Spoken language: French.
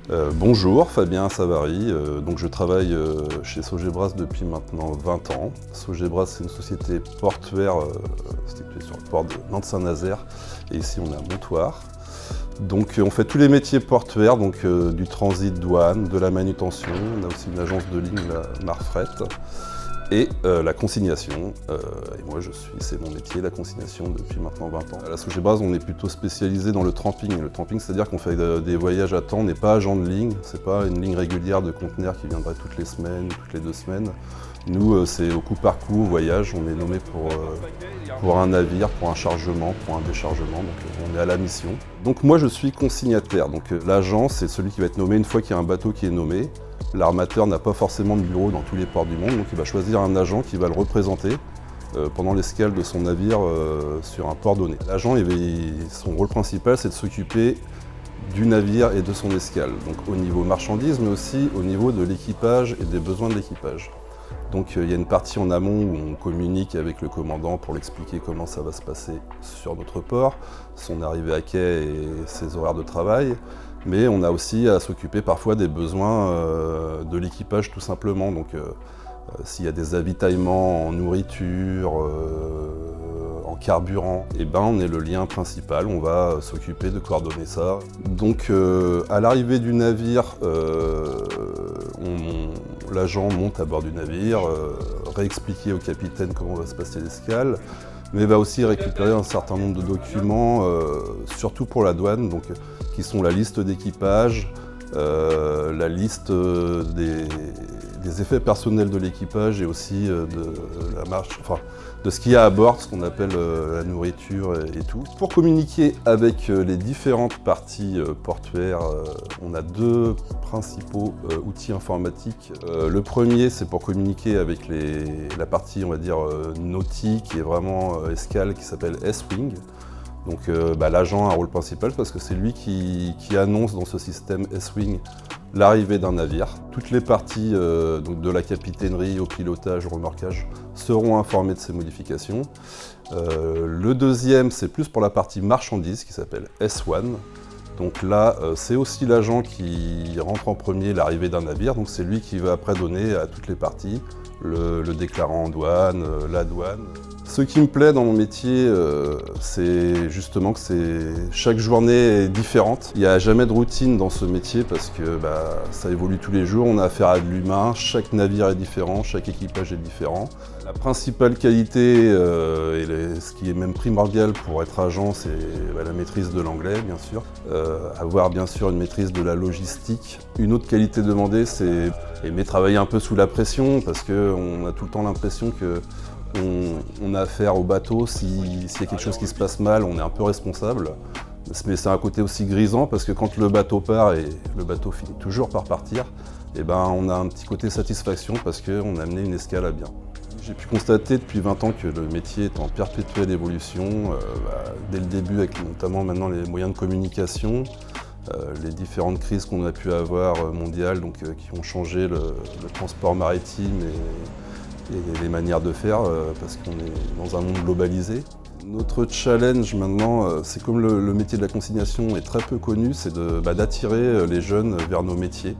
Bonjour, Fabien Savary. Donc je travaille chez Sogebras depuis maintenant 20 ans. Sogebras, c'est une société portuaire située sur le port de Nantes-Saint-Nazaire. Et ici, on est à Montoire. Donc on fait tous les métiers portuaires, donc du transit douane, de la manutention. On a aussi une agence de ligne, la Marfret, et la consignation. Et moi, c'est mon métier, la consignation, depuis maintenant 20 ans. À la Sogebras, on est plutôt spécialisé dans le tramping. Le tramping, c'est-à-dire qu'on fait des voyages à temps. On n'est pas agent de ligne, c'est pas une ligne régulière de conteneurs qui viendrait toutes les semaines, toutes les 2 semaines. Nous, c'est au coup par coup, au voyage. On est nommé pour un navire, pour un chargement, pour un déchargement. Donc on est à la mission. Donc moi, je suis consignataire. Donc l'agent, c'est celui qui va être nommé une fois qu'il y a un bateau qui est nommé. L'armateur n'a pas forcément de bureau dans tous les ports du monde, donc il va choisir un agent qui va le représenter pendant l'escale de son navire sur un port donné. L'agent, son rôle principal, c'est de s'occuper du navire et de son escale, donc au niveau marchandises, mais aussi au niveau de l'équipage et des besoins de l'équipage. Donc il y a une partie en amont où on communique avec le commandant pour lui expliquer comment ça va se passer sur notre port, son arrivée à quai et ses horaires de travail. Mais on a aussi à s'occuper parfois des besoins de l'équipage tout simplement. Donc s'il y a des avitaillements en nourriture, en carburant, et ben on est le lien principal, on va s'occuper de coordonner ça. Donc à l'arrivée du navire, l'agent monte à bord du navire, réexpliquer au capitaine comment va se passer l'escale, mais va aussi récupérer un certain nombre de documents, surtout pour la douane, donc, qui sont la liste d'équipage, la liste des effets personnels de l'équipage et aussi de la marche, enfin, de ce qu'il y a à bord, ce qu'on appelle la nourriture et tout. Pour communiquer avec les différentes parties portuaires, on a 2 principaux outils informatiques. Le premier, c'est pour communiquer avec la partie, on va dire, nautique et vraiment escale, qui s'appelle S-Wing. Donc l'agent a un rôle principal parce que c'est lui qui annonce dans ce système S-Wing l'arrivée d'un navire. Toutes les parties donc de la capitainerie au pilotage, au remorquage seront informées de ces modifications. Le deuxième, c'est plus pour la partie marchandise qui s'appelle S1. Donc là, c'est aussi l'agent qui rentre en premier l'arrivée d'un navire. Donc c'est lui qui va après donner à toutes les parties le déclarant en douane, la douane. Ce qui me plaît dans mon métier, c'est justement que chaque journée est différente. Il n'y a jamais de routine dans ce métier parce que ça évolue tous les jours. On a affaire à de l'humain, chaque navire est différent, chaque équipage est différent. La principale qualité, et ce qui est même primordial pour être agent, c'est la maîtrise de l'anglais, bien sûr. Avoir bien sûr une maîtrise de la logistique. Une autre qualité demandée, c'est aimer travailler un peu sous la pression parce qu'on a tout le temps l'impression qu'on a affaire au bateau, s'il y a quelque chose qui se passe mal, on est un peu responsable. Mais c'est un côté aussi grisant parce que quand le bateau part, et le bateau finit toujours par partir, et on a un petit côté satisfaction parce qu'on a amené une escale à bien. J'ai pu constater depuis 20 ans que le métier est en perpétuelle évolution, dès le début avec notamment maintenant les moyens de communication, les différentes crises qu'on a pu avoir mondiales, donc, qui ont changé le transport maritime et les manières de faire, parce qu'on est dans un monde globalisé. Notre challenge maintenant, c'est comme le métier de la consignation est très peu connu, c'est d'attirer les jeunes vers nos métiers.